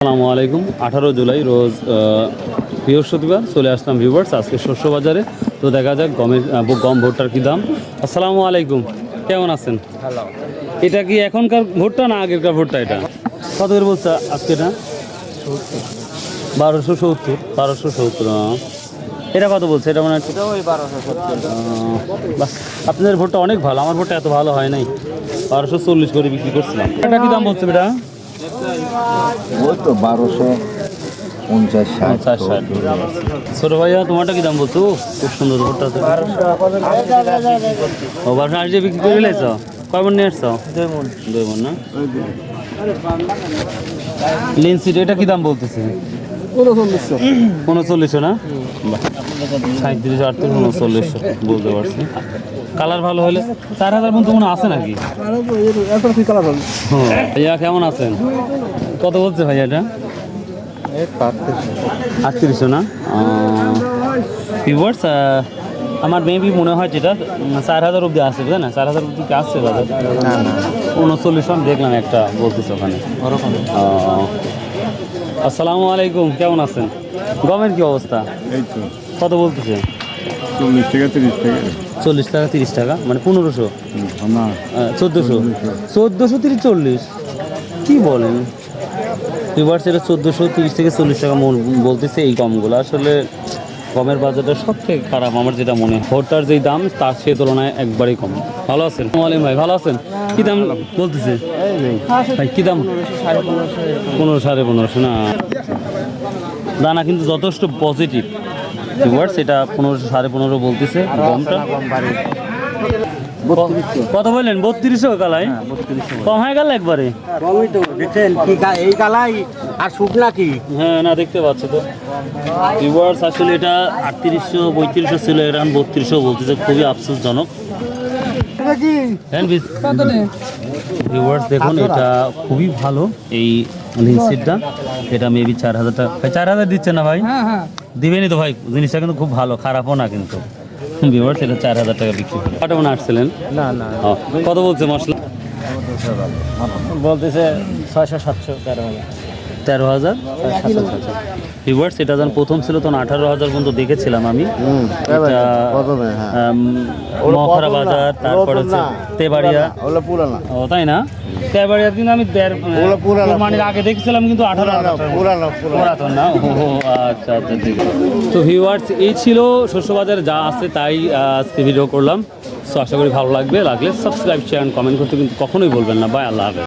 আসসালামু আলাইকুম। 18 জুলাই রোজ বৃহস্পতিবার চলে আসলাম ভিউয়ার্স আজকে শস্য বাজারে। তো দেখা যাক গম ভুট্টার কী দাম। আসসালামু আলাইকুম, কেমন আছেন? ভালো। এটা কি এখনকার ভুট্টা না আগেরকার ভুট্টা? এটা কত করে বলছে আজকে? এটা 1270। 1270। এটা কত বলছে? এটা মানে ওই 1270। বাহ, আপনাদের ভুট্টা অনেক ভালো, আমার ভুট্টা এত ভালো হয় নাই। 1240 করে বিক্রি করছিলাম। এটা কি দাম বলছে এটা? ওই তো 1250 60। ছোট ভাইয়া তোমারটা কি দাম বলছো? খুব সুন্দর ভুট্টা তো। ও 1280 দিয়ে বিক্রি করে লেছ? কয় মন নিয়ে আসছো? 2 মন না? লেন্সিট এটা কি দাম বলতেছে? 3900 না? 37 38 3900 বলতে পারছি। কালার ভালো হলে 4000 পর্যন্ত মনে আছে নাকি? ভাইয়া কেমন আছেন? কত বলছে ভাইয়া এটা? 3800 না? ভিউয়ার্স আমার মেবি মনে হয় যেটা 4000 অব্দি আসছে, তাই না? 4000 অব্দি কি আসছে দাদা? 3900 আমি দেখলাম একটা বলতেছে ওখানে ওরকম। আসসালামু আলাইকুম, কেমন আছেন? গমের কি অবস্থা? এই তো কত বলতেছে? 40 টাকা 30 টাকা। 40 টাকা 30 টাকা মানে 1500 না 1400 1430 40 কি বলেন? ভিউয়ার্স এটা 1430 থেকে 40 টাকা বলতেছে এই গমগুলো। আসলে গমের বাজারটা সব থেকে খারাপ আমার যেটা মনে হয়। ভুট্টার যেই দাম তার সে তুলনায় একবারেই কম। ভালো আছেন আলিম ভাই? ভালো আছেন? কি দাম বলতেছে ভাই? কি দাম? 1500 1550 না? দানা কিন্তু যথেষ্ট পজিটিভ ভিউয়ার্স। এটা 1500 1550 বলতেছে গমটা। কত বললেন? 3200 কালাই কম হয়ে গেল একবারে। এই কালাই আর শুক নাকি? হ্যাঁ না, দেখতে পাচ্ছ তো ভিউয়ার্স। আসলে এটা 3800 3500 ছিল, এটা 3200 বলতেছে, খুবই আফসোসজনক। ভিউয়ার্স দেখুন এটা খুবই ভালো এই লিনসিডটা। এটা মেবি 4000 টাকা। ভাই 4000 দিচ্ছে না ভাই? দিবেনই তো ভাই, জিনিসটা কিন্তু খুব ভালো, খারাপও না কিন্তু। ভিউয়ার্স এটা 4000 টাকা বিক্রি করে। কত মনে আসছিলেন? না না, কত বলছে মশলা? বলতেছে 600 700 13,000। ভিউয়ার্স এটা যখন প্রথম ছিল তখন 18,000 পর্যন্ত দেখেছিলাম আমি। মহাখারা বাজার, তারপর হচ্ছে তেবাড়িয়া। ও তাই না? তেবাড়িয়া কিন্তু আমি মানে আগে দেখছিলাম কিন্তু 18,000 পুরাতন না? ও আচ্ছা আচ্ছা, ঠিক আছে। তো ভিউয়ার্স এই ছিল শস্য বাজারে যা আছে তাই আজকে ভিডিও করলাম। সো আশা করি ভালো লাগবে, লাগলে সাবস্ক্রাইব শেয়ার কমেন্ট করতে কিন্তু কখনোই বলবেন না। বাই, আল্লাহ হাফেজ।